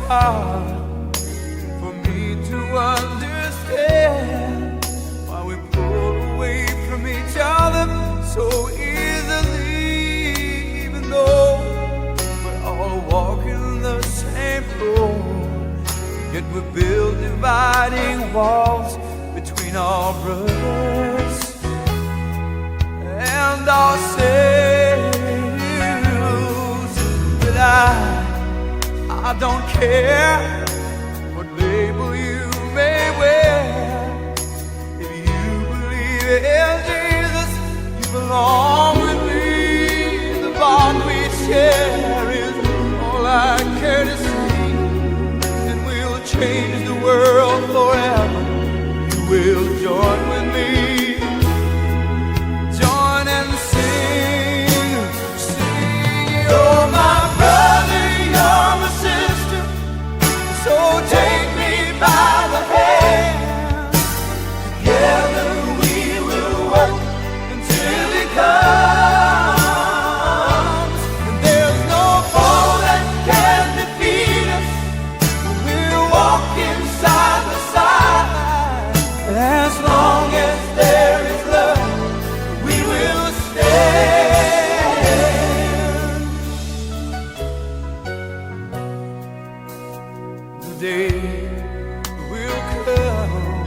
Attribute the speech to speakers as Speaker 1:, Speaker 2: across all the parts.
Speaker 1: hard for me to understand why we pull away from each other so easily, even though we're all walking the same road, yet we build dividing walls between our brothers and ourselves. But I don't care what label you may wear. If you believe in Jesus, you belong with me. The bond we share is all I care to see, and we'll change the world forever. You will join with me. Join and sing, sing. You're my brother, you're my sister, so take me by the hand. Together we will work until He comes. And there's no foe that can defeat us when we're walking side by side. As long as there is love, we will stand. The day will come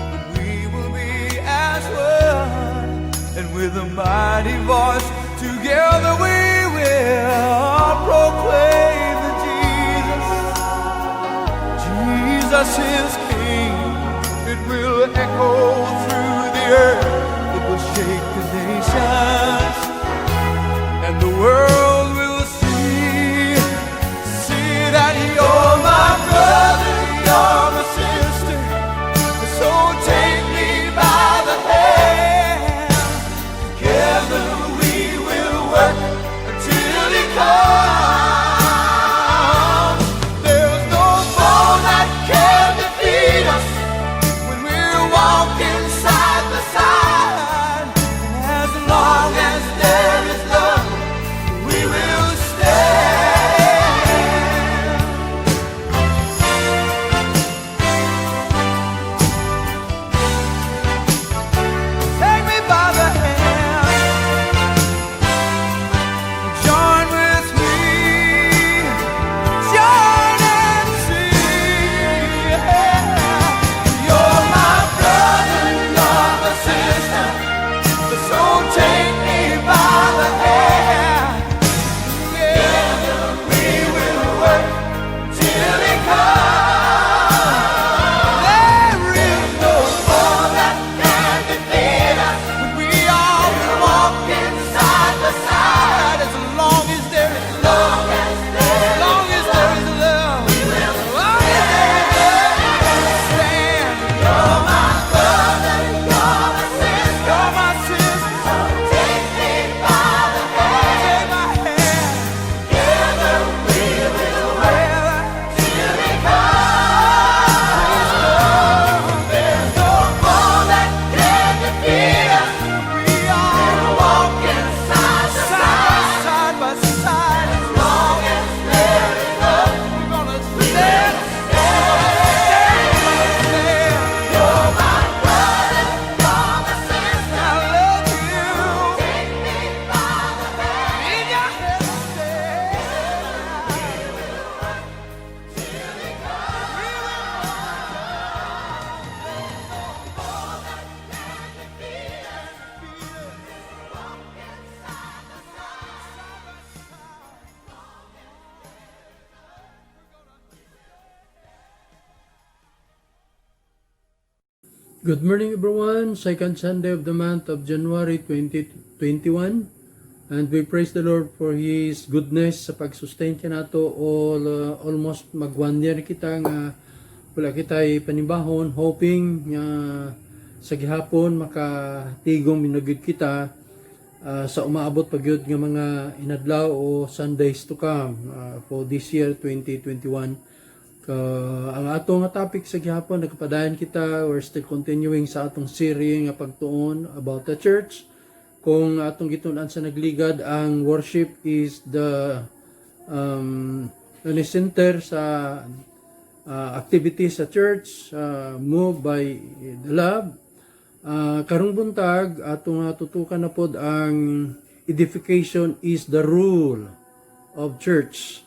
Speaker 1: when we will be as one, and with a mighty voice together we will proclaim that Jesus is King. It will echo through the earth, it will shake the nations, and the world will see that you're my brother, you're my sister, so take me by the hand. Together we will work until He comes. There's no foe that can defeat us when we're walking side by side. As long as there is love, we will stand. Take me by the hand, join with me, join and sing. You're my brother, you're my sister, so take me by the hand. Together we will work till He comes. There is no foe that can defeat us when we are walking side by side. As long as there is love, as long as there is love, we will stand. You're my brother, you're my sister, you're my sister, so take me by the hand. Take my hand. Together we will work till He comes. There's no foe that can defeat us. We are walking side by side. As long as there is love, we're gonna stand. You're my brother, you're my sister, I love you. Take me by the hand. In your hand, stand. Till He
Speaker 2: Good morning everyone, second Sunday of the month of January 2021, and we praise the Lord for His goodness sa pag-sustain ka nato almost mag 1 year kita nga wala kitay panibahon, hoping nga sa gihapon makatigong minagid kita sa umaabot pagyud nga mga inadlaw o Sundays to come for this year 2021. Ang atong topic sa gihapon nagpadayon kita, we're still continuing sa atong series nga pagtuon about the church. Kung atong gitun-an sa nagligad, ang worship is the center sa activities sa church, moved by the love. Karong buntag atong tutukan na pod ang edification is the rule of church.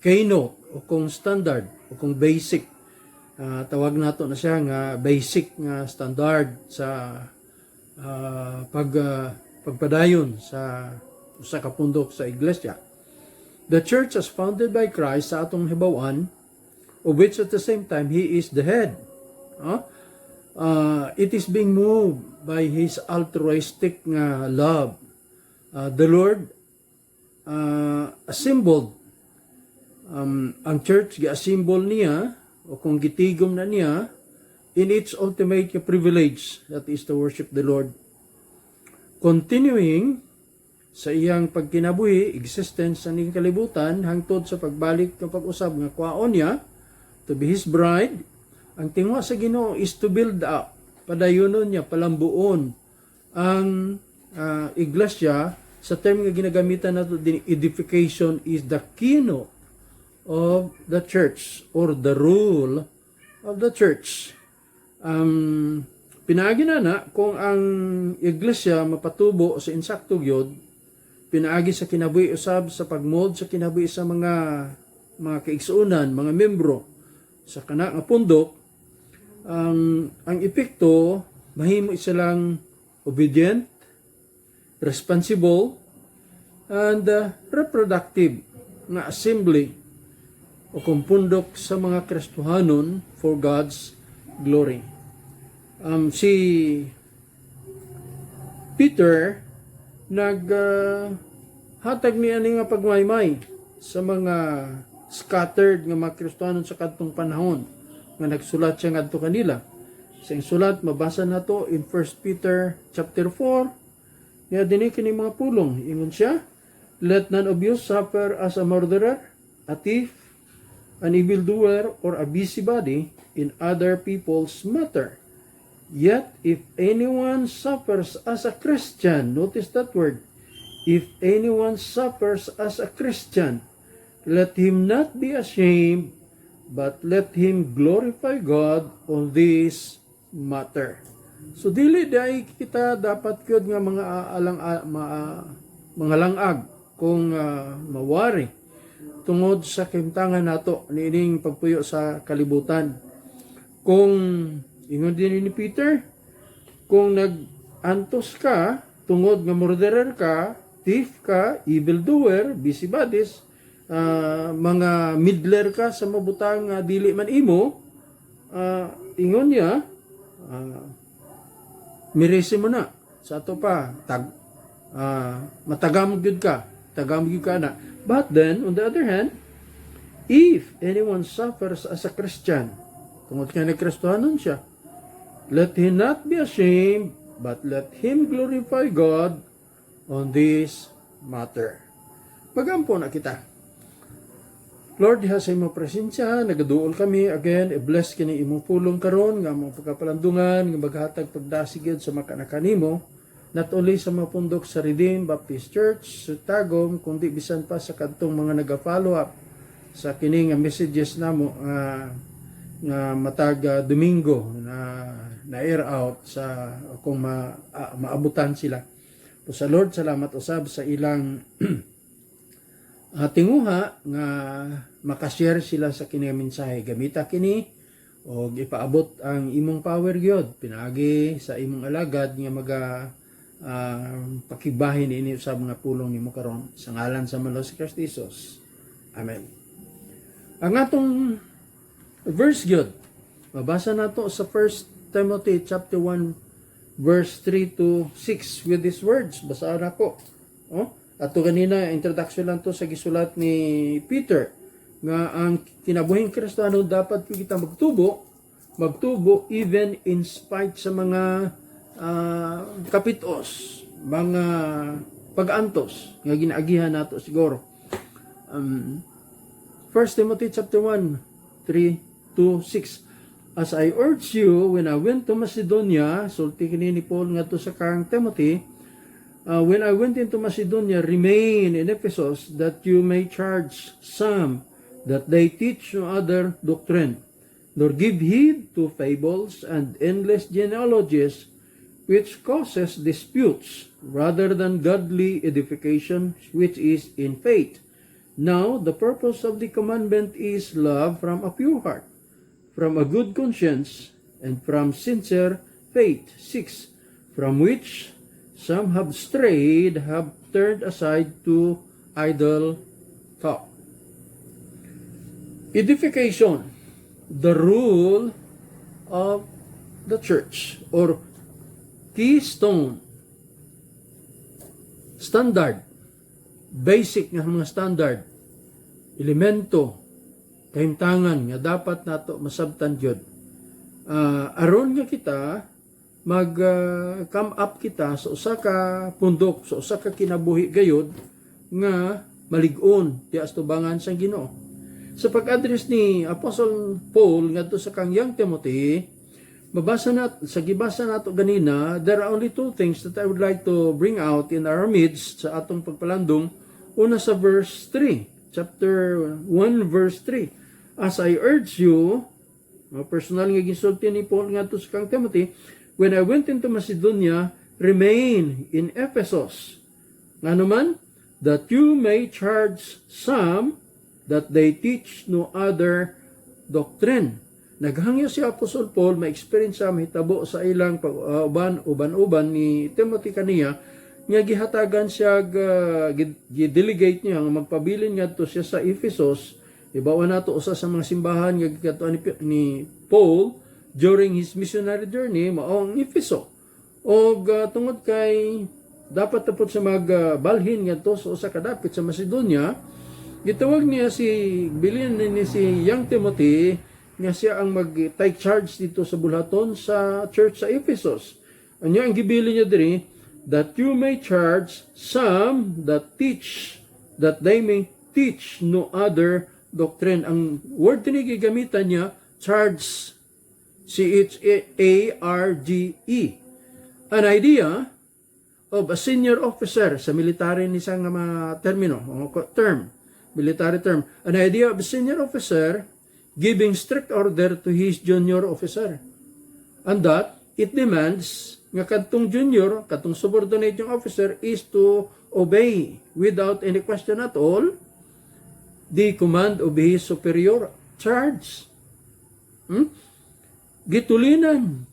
Speaker 2: Kano o kung standard o kung basic, tawag nato na siya nga basic nga standard sa pagpadayon sa kapundok sa iglesia. The church is founded by Christ sa atong hibawan, of which at the same time He is the head. It is being moved by His altruistic love. The Lord assembled ang church, gi-assemble niya o kung gitigom na niya in its ultimate privilege, that is to worship the Lord. Continuing sa iyang pagkinabuhi, existence sa ning kalibutan, hangtod sa pagbalik ng pag-usab nga kwaon niya to be His bride. Ang tingwa sa Ginoo is to build up, padayunon niya, palambuon ang iglesia. Sa term nga ginagamitan nato din, edification is the keynote of the church or the rule of the church. Pinaagi na kung ang iglesia mapatubo sa insakto gyud, pinaagi sa kinabuhi usab sa pagmold sa kinabuhi sa mga kaigsuonan, mga membro sa kana nga pundok. Ang epekto mahimo silang obedient, responsible, and reproductive nga assembly o kumpundok sa mga Kristohanon for God's glory. Si Peter hatag niya nga pagmaymay sa mga scattered nga mga Kristohanon sa kadtong panahon nga nagsulat siya ngadto kanila. Sa sulat mabasa nato in 1 Peter chapter 4. Niya dinhi kini mga pulong, ingon siya, let none of you suffer as a murderer, a thief, an evildoer, or a busybody in other people's matter. Yet, if anyone suffers as a Christian, notice that word, if anyone suffers as a Christian, let him not be ashamed, but let him glorify God on this matter. So, dili dahil kita dapat kyod nga mga langag kung mawari tungod sa kimtangan nato niining pagpuyo sa kalibutan. Kung ingon din ni Peter, kung nag-antos ka tungod nga murderer ka, thief ka, evildoer, busybodies, mga middler ka sa mabutang dili man imo, ingon niya, miresi mo na sa ato pa matagamog gyud ka, na. But then, on the other hand, if anyone suffers as a Christian, tungod kay nagkristohanon siya, let him not be ashamed, but let him glorify God on this matter. Magampo na kita. Lord, diha sa imong presensya, nagaduol kami again, i-bless kini imong pulong karon nga mga pagkapalandungan, nga maghatag pagdasigid sa makanakanimo, not only sa mga pundok sa Redeemed Baptist Church, sa Tagum, kundi bisan pa sa kadtong mga nag-follow up sa kining messages namo nga matag Domingo na air out sa kung maabutan sila. So, sa Lord, salamat usab sa ilang tinguha nga makashare sila sa kini mensahe. Gamita kini o ipaabot ang imong power gyud pinaagi sa imong alagad nga pakibahin ini sa mga pulong nimo karon sa ngalan sa Manlo si Kristo Jesus. Amen. Ang atong verse gyud mabasa nato sa 1 Timothy chapter 1 verse 3 to 6 with these words. Basahan ako. Ato kanina introduction lang to sa gisulat ni Peter nga ang kinabuhing Kristiyano dapat kita magtubo even in spite sa mga kapitos, mga pag-antos nga ginaagihan nato siguro. 1 Timothy chapter 1 3 to 6. As I urged you when I went to Macedonia, sulti kini ni Paul ngadto sa kang Timothy, when I went into Macedonia, remain in Ephesus, that you may charge some that they teach no other doctrine, nor give heed to fables and endless genealogies, which causes disputes, rather than godly edification, which is in faith. Now, the purpose of the commandment is love from a pure heart, from a good conscience, and from sincere faith. 6. From which some have strayed, have turned aside to idle talk. Edification, the rule of the church, or keystone, standard, basic nga mga standard, elemento, kahimtangan nga dapat nato masabtan jud. Aron nga kita come up kita sa usa ka pundok, sa usa ka kinabuhi gayud nga malig-on ti astubangan sang Ginoo. Sa pag-address ni Apostle Paul ngadto sa kang young Timothy, sa gibasa nato ganina, there are only two things that I would like to bring out in our midst sa atong pagpalandong. Una sa verse 3, chapter 1 verse 3. As I urge you, personal nga gisulti ni Paul ngadto sa kang Timothy, when I went into Macedonia, remain in Ephesus. Nga naman, that you may charge some that they teach no other doctrine. Naghangyo si Apostle Paul, ma-experience sa mahitabo sa ilang uban-uban ni Timothy kaniya, nga gihatagan siya, gidelegate niya, magpabilin nga to siya sa Ephesus. Ibawa na to usa sa mga simbahan nga gikatuan ni Paul during his missionary journey, maong Epheso. O tungod kay dapat tapos sa magbalhin nga to sa usa ka dapit sa Macedonia, gitawag niya bilin ni si young Timothy nga siya ang mag-take charge dito sa bulhaton sa church sa Ephesus. Anya ang gibili niya diri, that you may charge some that they may teach no other doctrine. Ang word tinigi gamitan niya, charge, C-H-A-R-G-E. An idea of a senior officer sa military ni sang term, military term. An idea of a senior officer giving strict order to his junior officer. And that it demands nga katong junior, katong subordinate yung officer is to obey without any question at all the command of his superior. Charge. Gitulinan,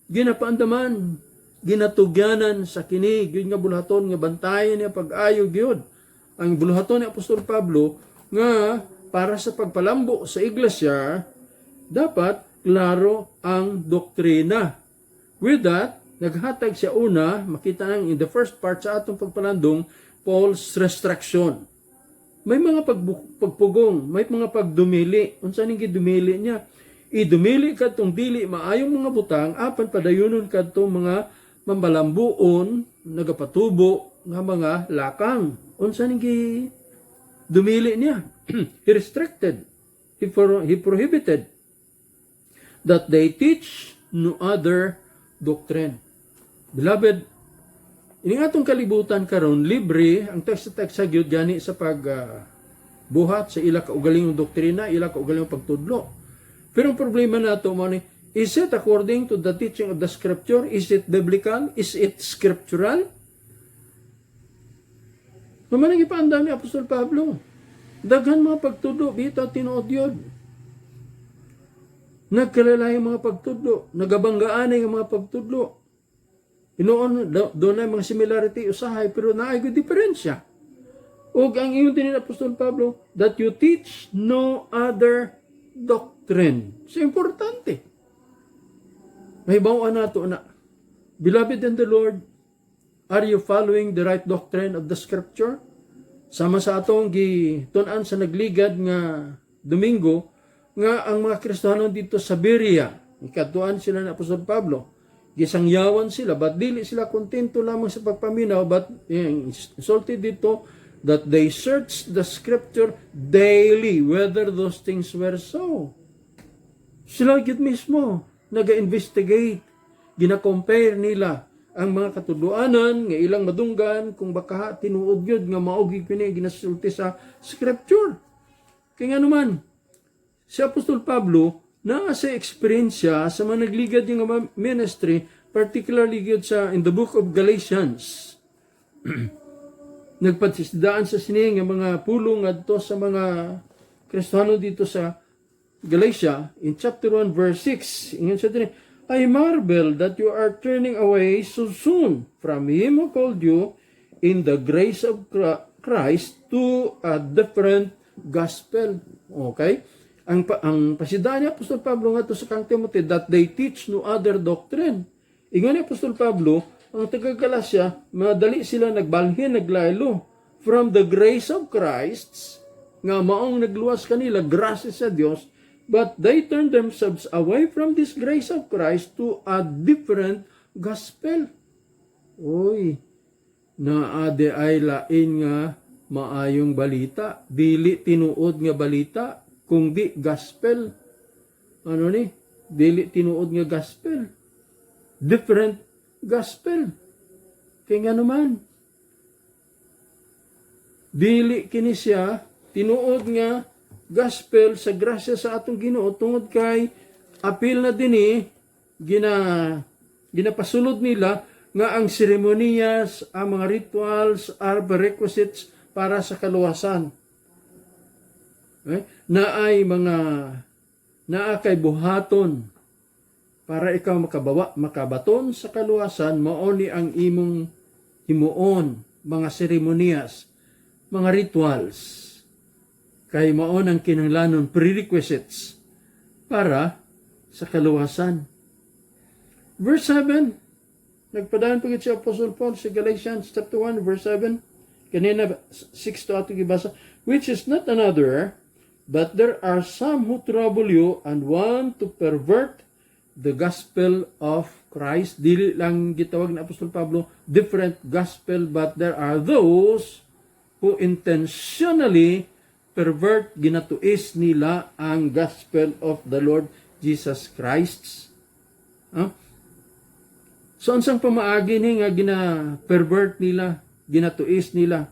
Speaker 2: ginapaandaman, ginatugyanan sa kinig, yun nga bulhaton nga bantayan niya pag-ayog yun. Ang bulhaton ni Apostol Pablo nga para sa pagpalambo sa iglesia, dapat klaro ang doktrina. With that, naghatag siya una, makita nang in the first part sa atong pagpalandong, Paul's restriction. May mga pagpugong, may mga pagdumili. Unsa ning gidumili niya? Idumili kadtong dili maayong mga butang, apan padayunon kadtong mga mambalambuon, nagapatubo nga mga lakang. Unsa ning dumili niya? He restricted. He prohibited that they teach no other doctrine. Beloved, ining atong kalibutan karon libre ang text sa gyud gani sa buhat sa ila kaugalingong doktrina, ila kaugalingong pagtudlo. Pero ang problema nato mo ni, is it according to the teaching of the scripture? Is it biblical? Is it scriptural? Mamanang ipaandam ni Apostol Pablo. Daghan mga pagtudlo, bitaw tinuod yun. Nagkalalay mga pagtudlo, nagabanggaan ang mga pagtudlo. Inoon, doon na mga similarity usahay, pero naay ko diferensya. O ang iyong din ni Apostol Pablo, that you teach no other doctrine. So, importante. May bawaan na ito na, beloved in the Lord, are you following the right doctrine of the scripture? Sama sa atong gitunan sa nagligad nga Domingo, nga ang mga Kristiyano dito sa Berea, ikatuan sila ng Apostol Pablo, gisangyawan sila, but dili sila kontento lamang sa pagpaminaw, but insulted dito, that they search the scripture daily, whether those things were so. Sila gid mismo, naga-investigate, gina-compare nila ang mga katudloanan nga ilang madunggan kung baka tinuod gyud nga maogi kini ginasulti sa scripture. Kaya nga naman, si Apostol Pablo na sa experience sa mga nagligad yung ministry, particularly gyud sa in the book of Galatians. Nagpatisdaan sa sini nga mga pulong adto sa mga Kristiyano dito sa Galatia in chapter 1 verse 6. Ingon siya din, I marvel that you are turning away so soon from him who called you in the grace of Christ to a different gospel. Okay? Ang pasidaan ni Apostol Pablo nga to sa kang Timothy that they teach no other doctrine. Ingon ni Apostol Pablo, ang taga-Galasya, madali sila nagbalhin, naglaylo from the grace of Christ, nga maong nagluwas kanila, grasya sa Dios, but they turn themselves away from this grace of Christ to a different gospel. Oy, naade ay lain nga maayong balita, dili tinuod nga balita, kung di gospel. Ano ni? Dili tinuod nga gospel. Different gospel. Kaya nga naman, dili kini siya tinuod nga gospel sa grasya sa atong Ginoo tungod kay apil na dinhi ginapasulod nila nga ang seremonyas, ang mga rituals are prerequisites para sa kaluwasan. Okay? Naa kay buhaton para ikaw makabaton sa kaluwasan, maoni ang imong himuon, mga seremonyas, mga rituals, kay maon ang kinahanglanon prerequisites para sa kaluwasan. Verse 7, nagpadaan pagit si Apostle Paul sa Galatians chapter 1, verse 7, kanina 6 to ato gibasa, which is not another, but there are some who trouble you and want to pervert the gospel of Christ. Dili lang gitawag ni Apostol Pablo different gospel, but there are those who intentionally pervert, ginatuis nila ang gospel of the Lord Jesus Christ. So ansang pamaagi ni nga gina-pervert nila, ginatuis nila,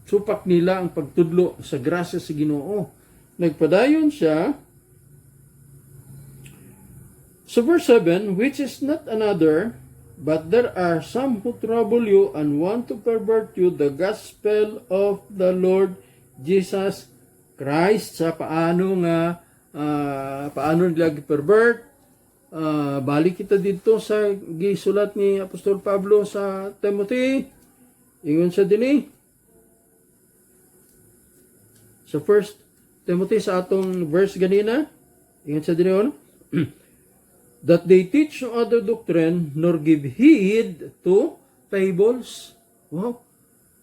Speaker 2: supak nila ang pagtudlo sa grasya sa Ginoo. Nagpadayon siya so verse 7, which is not another, but there are some who trouble you and want to pervert you the gospel of the Lord Jesus Christ. Sa paano nila pervert? Balik kita dito sa gisulat ni Apostol Pablo sa Timothy. Ingon sa dili sa 1 Timothy sa atong verse ganina. Ingon sa dili that they teach no other doctrine, nor give heed to fables. Wow.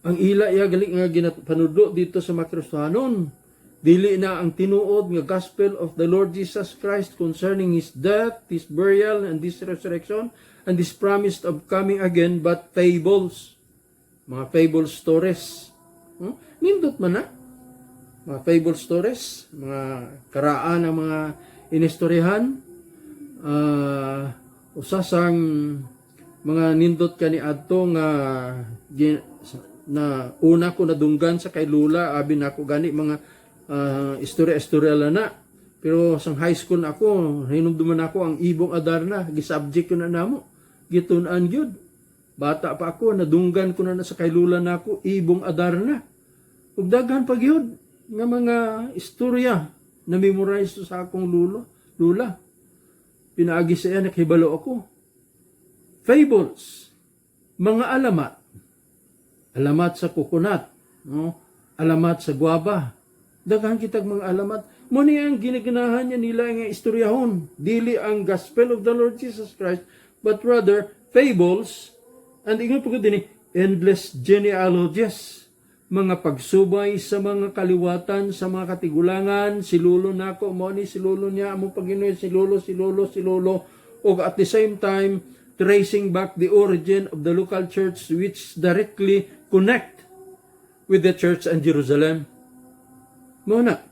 Speaker 2: Ang ila iya gali nga ginapanudlo dito sa mga Kristiyanon. Dili na ang tinuod nga gospel of the Lord Jesus Christ concerning His death, His burial, and His resurrection, and His promise of coming again, but fables. Mga fable stories. Nindot man na. Mga fable stories, mga karaan ng mga inistoryahan, usasang mga nindot kani adto nga na una ko nadunggan sa kay Lula, abi nako gani mga istorya na. Pero sang high school na ako, hinumduman ako ang Ibong Adarna, gisubject ko na namo, gitun-an gyud. Bata pa ako, nadunggan ko na sa kay Lula nako, Ibong Adarna. Ug daghan pa gyud nga mga istorya na memorize sa akong Lula. Pinaagi sa iya, nakahibalo ako. Fables, mga alamat. Alamat sa coconut, no? Alamat sa guava. Daghan kitag mga alamat. Muni ang ginaganahan niya nila nga istoryahon. Dili ang gospel of the Lord Jesus Christ, but rather fables, and ingon po ko din endless genealogies. Mga pagsubay sa mga kaliwatan, sa mga katigulangan, si Lolo nako, mo ni si Lolo niya, among Panginoon, si Lolo, o at the same time, tracing back the origin of the local church which directly connect with the church in Jerusalem. Muna,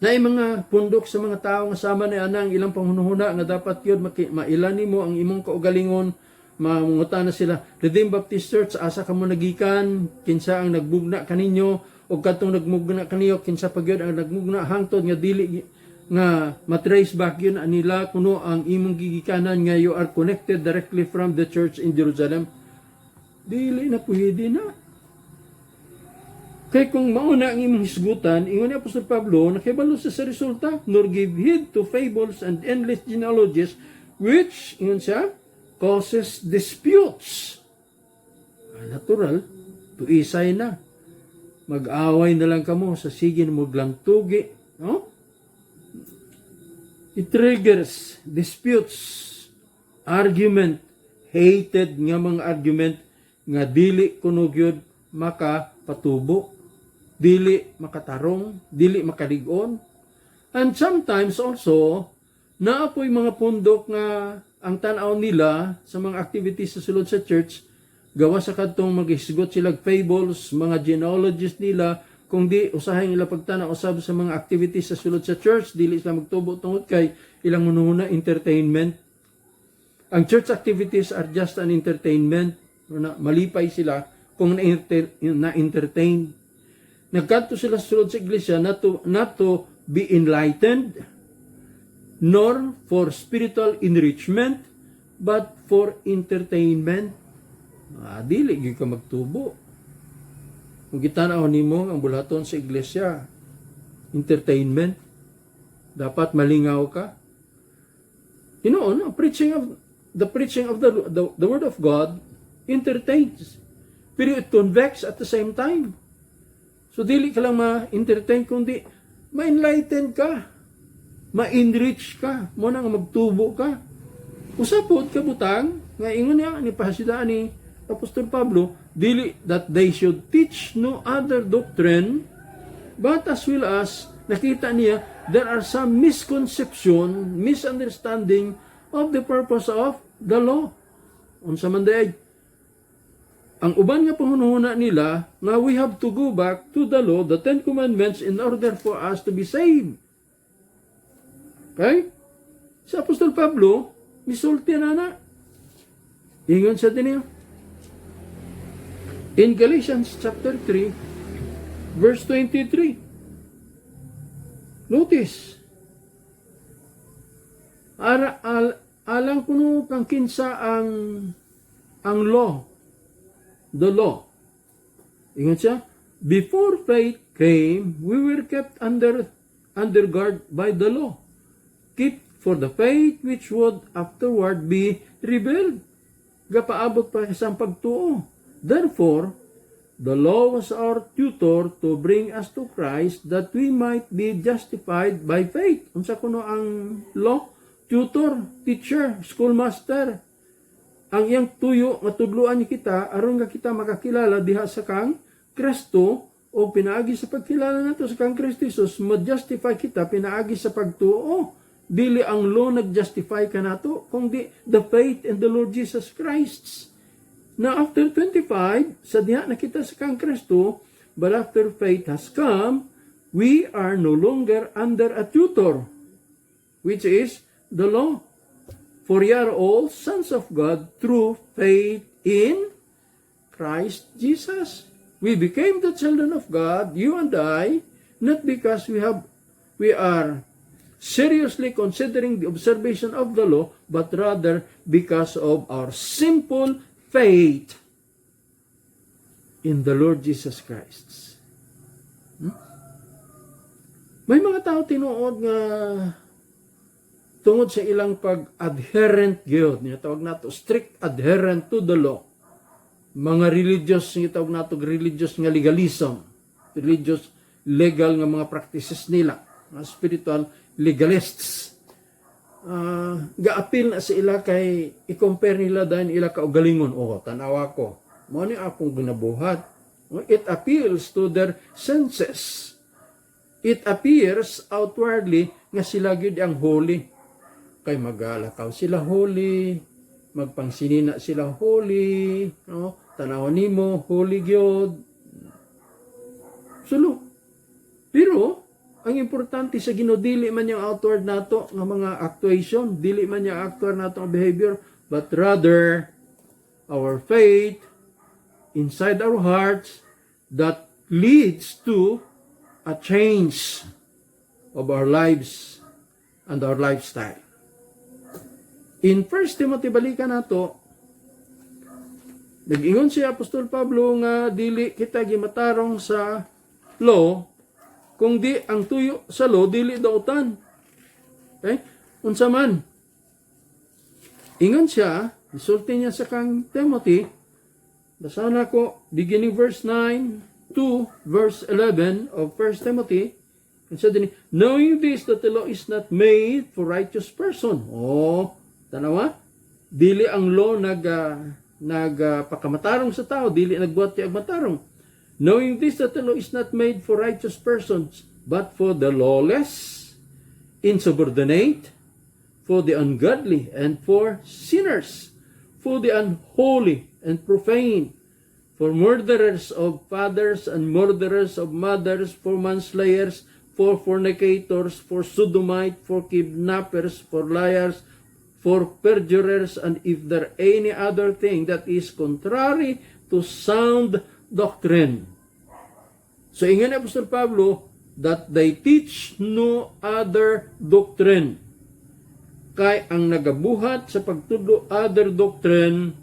Speaker 2: Na mga pundok sa mga tao nga sama ni anang ilang panghunahuna nga dapat yun mailan nimo ang imong kaugalingon, manguta na sila. Redeemed Baptist Church, asa ka mo nagikan, kinsa ang nagbugna kaninyo, o katong nagmugna kaniyo, kinsa pa gyud ang nagmugna hangtod nga dili nga matrace back yun nila kuno ang imong gigikanan nga you are connected directly from the church in Jerusalem. Dili na pwede na. Kaya kung mauna ang imong hisgutan, ingon ni Apostol Pablo, nakibalo sa resulta, nor give heed to fables and endless genealogies, which, ingon siya, causes disputes. Natural, tuisay na. Mag-away na lang kamo sa sigin mo lang tugi. No? It triggers disputes, argument, hated nga mga argument, nga dili kuno gyud makapatubo. Dili makatarong, dili makaligon. And sometimes also, naapoy mga pundok nga ang tanaw nila sa mga activities sa sulod sa church, gawa sa kadtong maghisgot sila fables, mga genealogies nila, kung di usahay nila pagtanaw usab sa mga activities sa sulod sa church, dili sila magtubo tungod kay ilang mununa entertainment. Ang church activities are just an entertainment. Malipay sila kung na-entertain. Nagkanto sila sulod sa iglesia not to be enlightened, nor for spiritual enrichment, but for entertainment. Dili gyud ka magtubo. Kung gitanaw nimo ang bulaton sa iglesia, entertainment, dapat malingaw ka. You know, the preaching of the word of God entertains, pero it convicts at the same time. So, dili ka lang ma-entertain, kundi ma-enlighten ka, ma-enrich ka, mo na nga magtubo ka. Usapod ka butang, nga ingon niya, ni pahasidaan ni Apostol Pablo, dili that they should teach no other doctrine, but as well as, nakita niya, there are some misconception, misunderstanding of the purpose of the law. Unsa man day, ang uban nga panghunahuna nila na we have to go back to the law, the 10 Commandments, in order for us to be saved. Okay? Sa Apostol Pablo, misulti na. Ingon sa din in Galatians chapter 3, verse 23. Notice. Alang kuno kang kinsa ang law. The law. Ingon siya, before faith came, we were kept under guard by the law. Keep for the faith which would afterward be revealed. Gapaabot pa sa pagtuo. Therefore, the law was our tutor to bring us to Christ that we might be justified by faith. Unsa kuno ang law? Tutor, teacher, schoolmaster. Ang iyang tuyo nga tudloan ni kita aron nga kita makakilala diha sa kang Kristo o pinaagi sa pagkilala nato sa kang Kristo Jesus, ma-justify kita pinaagi sa pagtuo. Dili ang law nag-justify ka nato, kundi the faith in the Lord Jesus Christ. Now after 25, sa diha na kita sa kang Kristo, but after faith has come, we are no longer under a tutor, which is the law. For ye are all sons of God through faith in Christ Jesus. We became the children of God, you and I, not because we are seriously considering the observation of the law, but rather because of our simple faith in the Lord Jesus Christ. May mga tao tinuod nga tungod sa ilang pag-adherent gyud, niya tawag nato strict adherent to the law. Mga religious, niya tawag nato religious nga legalism, religious legal nga mga practices nila, mga spiritual legalists. Ga-appeal na sa ila kay i-compare nila dahil ila kaugalingon. Tanawa ko, mo ni akong ginabuhat. It appeals to their senses. It appears outwardly nga sila gyud ang holy. Kay magalakaw sila holy, magpangsinina sila holy, no? Tanaw nimo holy gyud. Sulo. Pero ang importante sa Ginoo dili man yung outward nato nga mga actuation, dili man yung outward nato nga behavior, but rather our faith inside our hearts that leads to a change of our lives and our lifestyle. In 1 Timothy balikan nato, nag-ingon si Apostol Pablo nga dili kita gimatarong sa law, kung di ang tuyo sa law dili dautan. Okay? Unsa man? Ingon siya, isulti niya sa kang Timothy, basahan ako, beginning verse 9 to verse 11 of 1 Timothy, and said din, knowing this, that the law is not made for righteous person. Oh, tanawa? Dili ang law pagkamatarong sa tao, dili nagbuhat ti agmatarong. Knowing this, that the law is not made for righteous persons, but for the lawless, insubordinate, for the ungodly, and for sinners, for the unholy and profane, for murderers of fathers and murderers of mothers, for manslayers, for fornicators, for sodomite, for kidnappers, for liars, for perjurers, and if there any other thing that is contrary to sound doctrine. So ingon ni Apostol Pablo that they teach no other doctrine. Kay ang nagabuhat sa pagtudlo other doctrine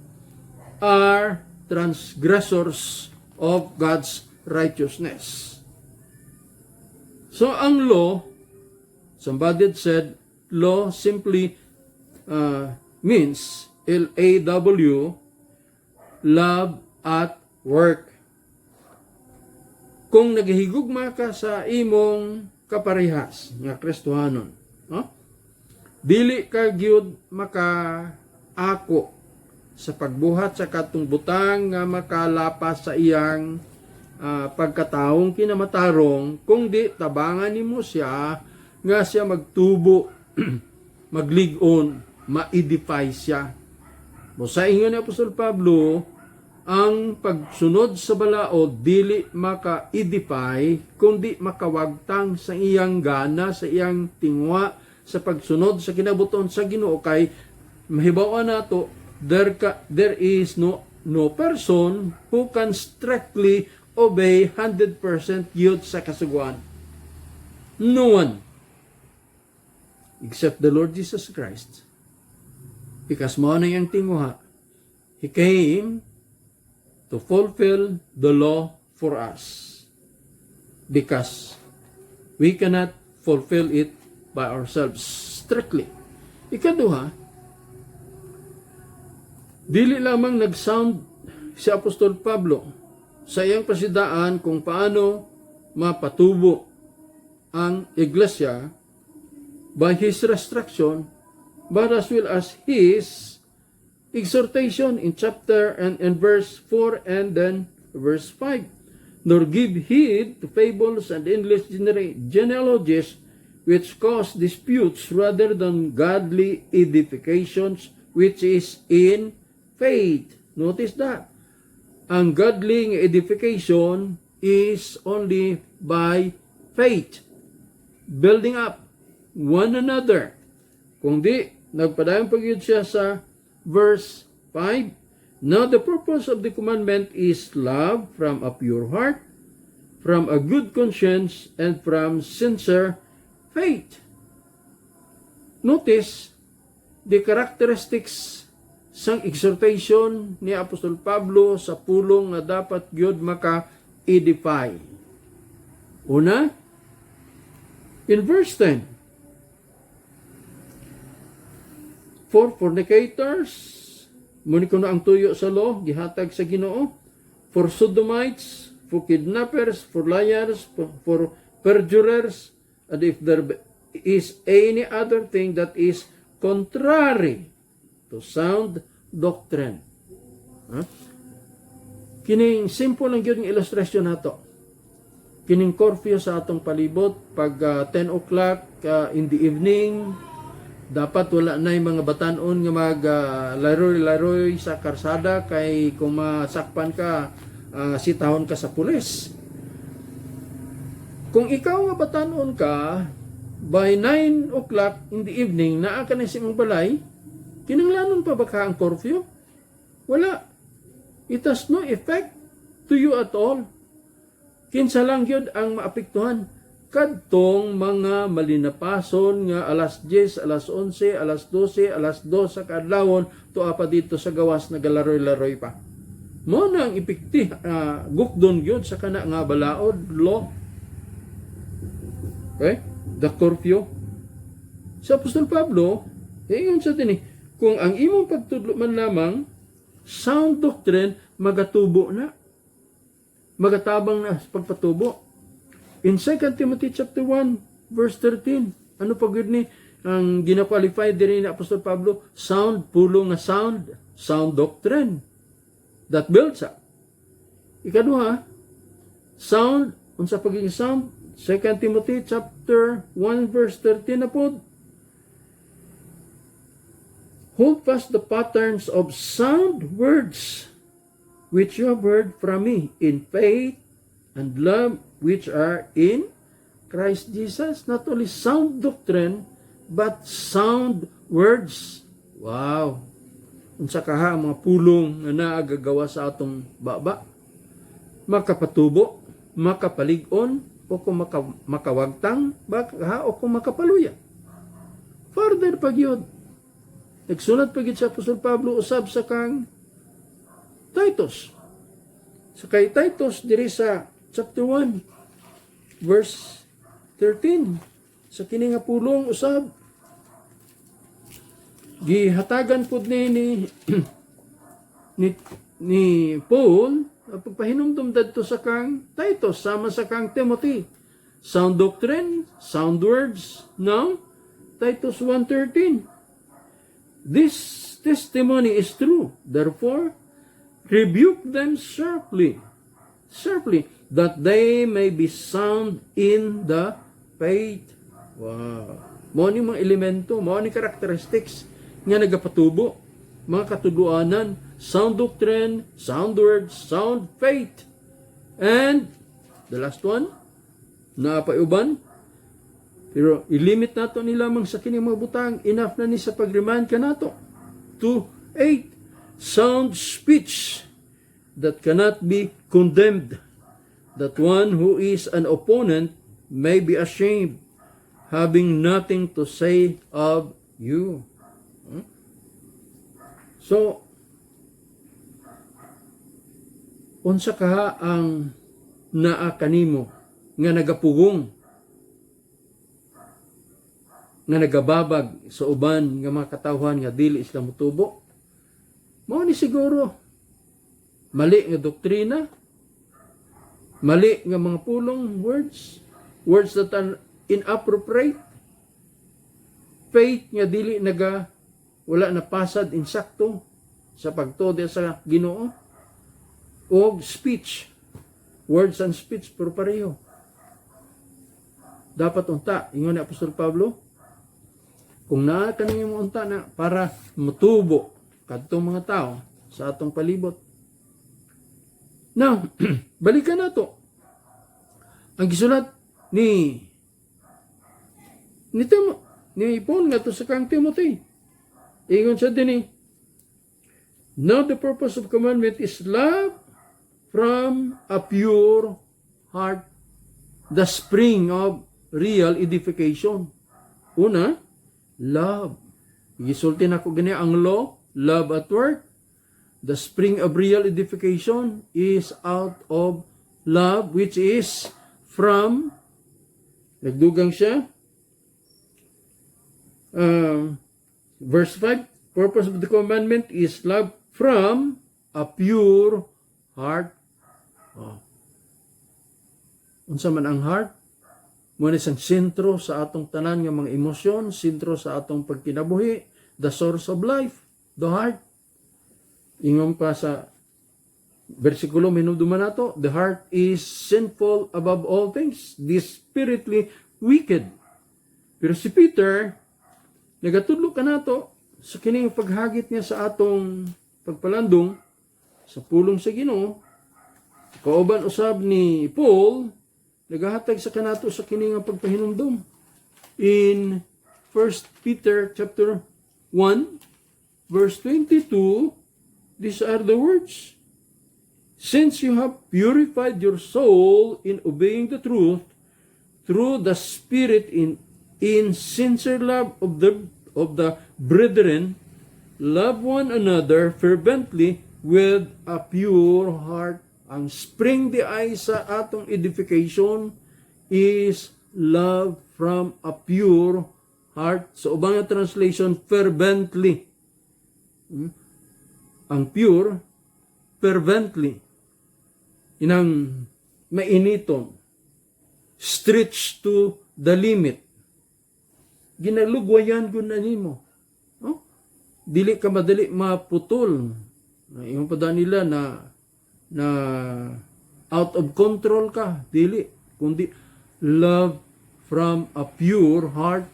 Speaker 2: are transgressors of God's righteousness. So ang law, somebody had said, law simply means L-A-W, love at work. Kung naghihigugma ka sa imong kaparehas nga Kristohanon, no? Dili ka gyud makaako sa pagbuhat sa katong butang nga makalapas sa iyang pagkataong kinamatarong, kung di tabangan nimo siya nga siya magtubo, magligon, ma-edify siya. Sa ingon ni Apostol Pablo, ang pagsunod sa balaod dili maka-edify kundi makawagtang sa iyang gana, sa iyang tingwa sa pagsunod sa kinabuton sa Ginoo. Kay mahibaw nato there is no person who can strictly obey 100% yun sa kasuguan. No one except the Lord Jesus Christ, because mo na yung tingwa, He came to fulfill the law for us, because we cannot fulfill it by ourselves strictly. Ikaduha, dili lamang nag-sound si Apostol Pablo sa iyang pasidaan kung paano mapatubo ang iglesia by his restriction, but as well as his exhortation in chapter and verse 4 and then verse 5. Nor give heed to fables and endless genealogies which cause disputes rather than godly edifications which is in faith. Notice that. Ang godly edification is only by faith. Building up one another. Kung di, nagpadayang pagyud siya sa verse 5. Now the purpose of the commandment is love from a pure heart, from a good conscience, and from sincere faith. Notice the characteristics sang exhortation ni Apostol Pablo sa pulong nga dapat gyud maka-edify. Una, in verse 10, for fornicators, muni kuno ang tuyo sa law, gihatag sa Ginoo. For sodomites, for kidnappers, for liars, for perjurers, and if there is any other thing that is contrary to sound doctrine. Kining simple lang yun yung illustration nato. Kining curfew sa atong palibot, pag 10 o'clock in the evening, dapat wala na yung mga batanon nga mag-laroy-laroy sa karsada, kay kung masakpan ka, sitahon ka sa pulis. Kung ikaw nga batanon ka, by 9 o'clock in the evening, naa ka na sa imong balay, kinanglanon pa ba ka ang curfew? Wala. It has no effect to you at all. Kinsa lang yun ang maapektuhan. Kadtong mga malinapason nga alas 10, alas 11, alas 12, alas 2 sa kadlawon, tuwa pa dito sa gawas na galaroy-laroy pa. Mo na ang epekti, gukdon yun sa kana nga balaod, law. Okay? The curfew. Sa Apostol Pablo, yun sa tini, kung ang imong pagtudlo man lamang, sound doctrine, magatubo na. Magatabang na sa pagpatubo. In 2 Timothy chapter 1, verse 13, ano pag yun ni, ang gina-qualify din ni Apostol Pablo, sound, pulong nga sound doctrine. That builds up. Ikaduha, sound, unsa pagiging sound, 2 Timothy chapter 1, verse 13 na po, hold fast the patterns of sound words which you have heard from me in faith and love which are in Christ Jesus. Not only sound doctrine, but sound words. Wow! Unsa kaha ang mga pulong na naagagawa sa atong baba? Makapatubo, makapalig-on, o kung makawagtang, baka, o kung makapaluya. Further pag yun, nagsulat pagit sa Apostol Pablo usab sa kang Titus. Sa kay Titus diri sa chapter 1 verse 13, sa kini nga pulong usab gihatagan pud ni ni Paul pagpahinumdum dadto sa kang Titus sama sa kang Timothy. Sound doctrine, sound words. Now, Titus 1:13. This testimony is true. Therefore, rebuke them sharply, that they may be sound in the faith. Wow. Mo ni mga elemento, mo ni characteristics nga nagapatubo, mga katudluanan, sound doctrine, sound words, sound faith. And the last one, napaiuban, pero ilimit nato ni lamang sa kini mga butang, enough na ni sa pag-remind ka nato. 2:8, sound speech that cannot be condemned, that one who is an opponent may be ashamed, having nothing to say of you. So, unsa kaha ang naa kanimo nga nagapugong, nga nagababag sa uban nga mga katawhan nga dili isla motubo? Mao ni siguro mali nga doktrina, mali nga mga pulong words that are inappropriate, faith nga dili wala na pasad insakto sa pagtuo sa Ginoo, o speech, words and speech pero pareho. Dapat unta, ingon ni Apostol Pablo, kung naa kaninyo mo unta na para matubo kadtong mga tao sa atong palibot. Now, balikan nato ang gisulat ni Paul nga to sa kang Timothy. Ingon siya din now the purpose of commandment is love from a pure heart, the spring of real edification. Una, love. Gisulti na ko gani ang law, love at work. The spring of real edification is out of love, which is from, nagdugang siya, verse 5, purpose of the commandment is love from a pure heart. Unsa man ang heart? Muna isang sentro sa atong tanan nga mga emosyon, sentro sa atong pagkinabuhi, the source of life, the heart. Ingon pa sa versikulo minumduman nato, the heart is sinful above all things, desperately wicked. Pero si Peter, nagatudlo ka nato sa kining paghagit niya sa atong pagpalandong sa pulong sa Ginoo, kauban usab ni Paul, nagahatag sa kanato sa kini nga pagpahinumdom. In 1 Peter chapter 1 verse 22, these are the words. Since you have purified your soul in obeying the truth through the Spirit in sincere love of the brethren, love one another fervently with a pure heart. Ang spring di ay sa atong edification is love from a pure heart. So, ubang nga translation, fervently. Ang pure, fervently. Inang mainitong, stretch to the limit. Ginalugwayan ko na nimo. No? Dili ka madali maputol. Yung pada nila na out of control ka. Dili. Kundi love from a pure heart.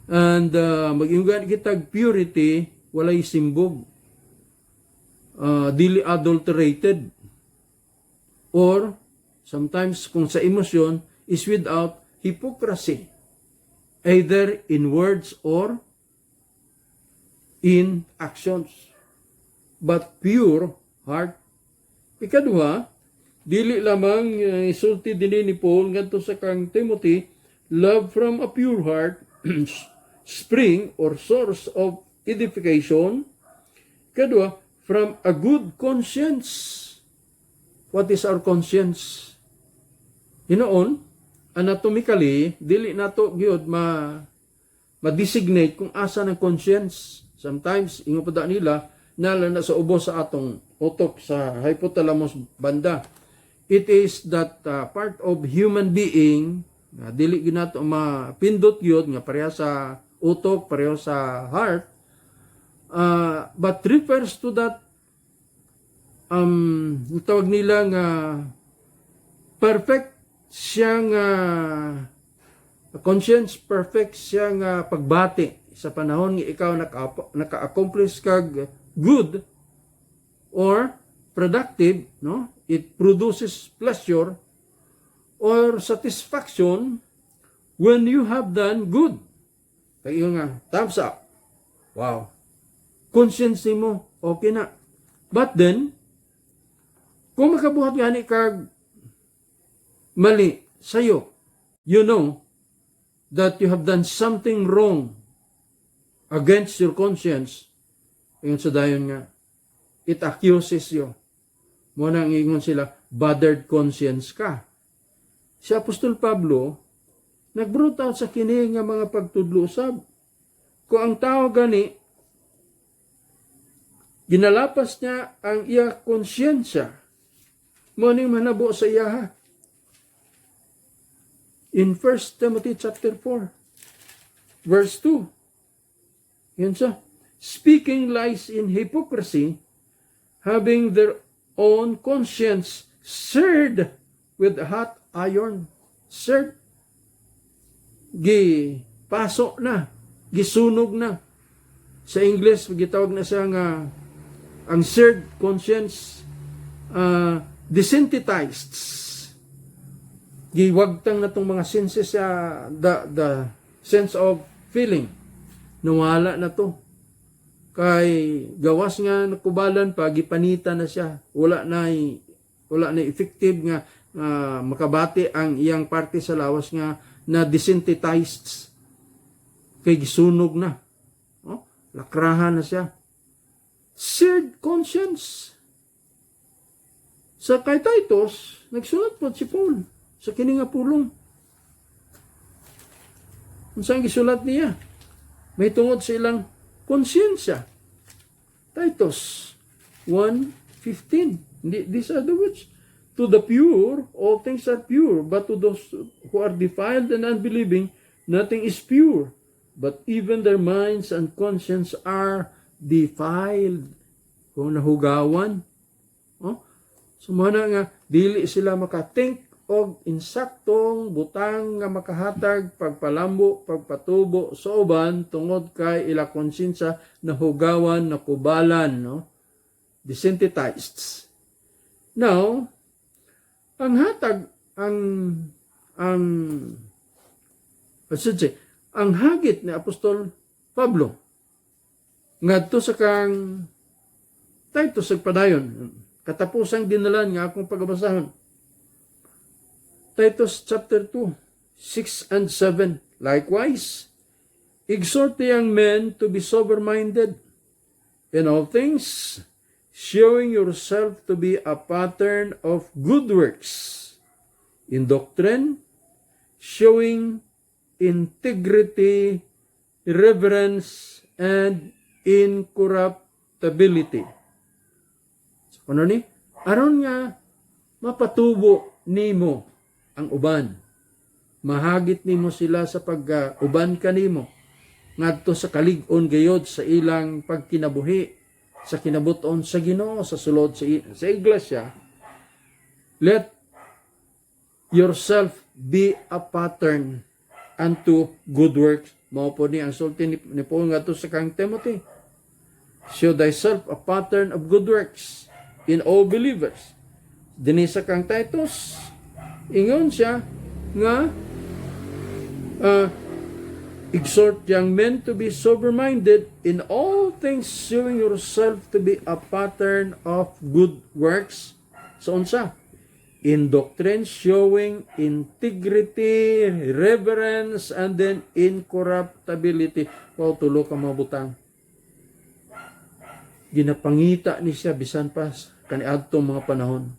Speaker 2: And mag-ingan kitag purity, walay simbog. Dili adulterated. Or, sometimes kung sa emosyon, is without hypocrisy. Either in words or in actions. But pure heart. Ikaduha, dili lamang isulti din ni Paul ngadto sa kang Timothy, love from a pure heart, spring or source of edification. Ikaduha, from a good conscience. What is our conscience? Hinoon, anatomically, dili nato gyud ma-designate kung asa ng conscience. Sometimes, ingon pa nila, nala na sa ubos sa atong utok sa hypothalamus banda. It is that part of human being, dili ginato mapindot gyud nga pareha sa utok, pareho sa heart, but refers to that tawag nila nga perfect siyang conscience, perfect siyang pagbati sa panahon nga ikaw naka-accomplish kag good or productive, no? It produces pleasure or satisfaction when you have done good. Kaya nga, thumbs up. Wow. Conscience mo, okay na. But then, kung makabuhat gani kag mali sa'yo, you know that you have done something wrong against your conscience. Ngayon sa dayon nga, it accuses you. Muna ang ingon sila, bothered conscience ka. Si Apostol Pablo, nag-brought out sa kini nga mga pagtudlo-usab. Kung ang tao gani, ginalapas niya ang iya konsyensya, muning manabo sa iya. In 1 Timothy chapter 4, verse 2, yun siya, speaking lies in hypocrisy, having their own conscience seared with hot iron. Seared. Gipasok na. Gisunog na. Sa English, gitawag na siya nga ang seared conscience, desensitized. Giwagtang na itong mga senses, the sense of feeling. Nawala na to. Kay gawas nga nakubalan pa, gipanita na siya. Wala na effective nga makabati ang iyang parte sa lawas nga na desensitized. Kay gisunog na. Lakrahan na siya. Seared conscience. Sa kay Titus, nagsulat po si Paul sa kini nga pulong. Unsang gisulat niya? May tungod sa ilang konsyensya. Titus 1:15. These are the words. To the pure, all things are pure, but to those who are defiled and unbelieving, nothing is pure. But even their minds and conscience are defiled. Kung nahugawan. Sumana nga, dili sila makathink og insaktong butang nga makahatag pagpalambo, pagpatubo sa uban tungod kay ila konsensya nahugawan, nakubalan, no? Desensitized. Now, ang hatag ang ang hagit ni Apostol Pablo ngadto sa kang Titus sa padayon katapusang dinalan nga akong pagbasahon. Titus chapter 2, 6 and 7. Likewise, exhort the young men to be sober-minded in all things, showing yourself to be a pattern of good works, in doctrine, showing integrity, reverence, and incorruptibility. So, ano ni? Aron nga mapatubo nimo ang uban. Mahagit nimo sila sa pag-uban kanimo ngadto sa kalig-on gayod sa ilang pagkinabuhi, sa kinabuton sa Ginoo, sa sulod sa iglesia. Let yourself be a pattern unto good works. Mao po ni ang sulti ni Paul ngadto sa kang Timothy. Show thyself a pattern of good works in all believers. Dinhi sa kang Titus, ingon siya nga exhort young men to be sober-minded in all things, showing yourself to be a pattern of good works. So unsa? In doctrine, showing integrity, reverence, and then incorruptibility. Wow, tulo ka mga butang. Ginapangita ni siya bisan pa kaniadtong mga panahon.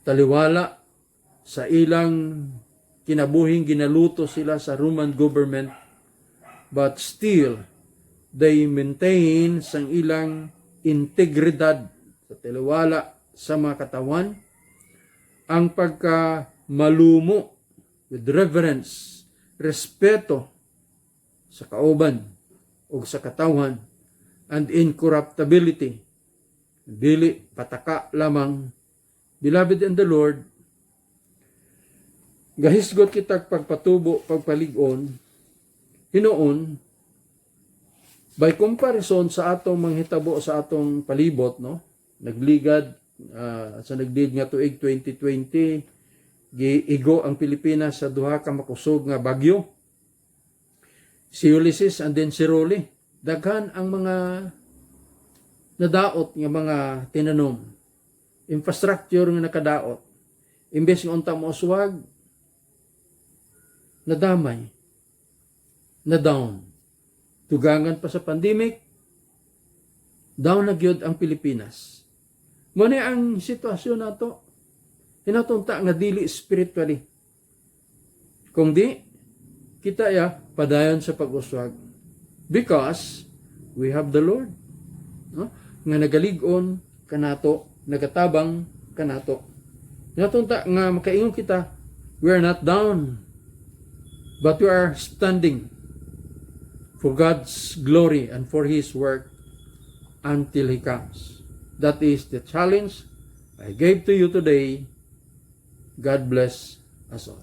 Speaker 2: Taliwala sa ilang kinabuhing ginaluto sila sa Roman government, but still they maintain sang ilang integridad sa taliwala sa mga katawan, ang pagka-malumo with reverence, respeto sa kauban o sa katawan, and incorruptibility. Dili pataka lamang. Beloved in the Lord, gahisgot kita pagpatubo, pagpaligon, hinoon, by comparison sa atong manghitabo sa atong palibot, no? Nagligad, sa nagdid nga tuig 2020, giigo ang Pilipinas sa duha ka makusog nga bagyo. Si Ulysses and then si Rolly. Daghan ang mga nadaot nga mga tinanom. Infrastructure nga nakadaot. Imbes nga unta mo uswag, nadamay, na down. Tugangan pa sa pandemic, down na gyud ang Pilipinas. Muna ang sitwasyon nato, hinatunta nga dili spiritually. Kung di, kita padayon sa pag-uswag. Because we have the Lord. No? Nga nagalig-on kanato, nagatabang kanato. Hinatunta nga makaingon kita, we are not down, but we are standing for God's glory and for His work until He comes. That is the challenge I gave to you today. God bless us all.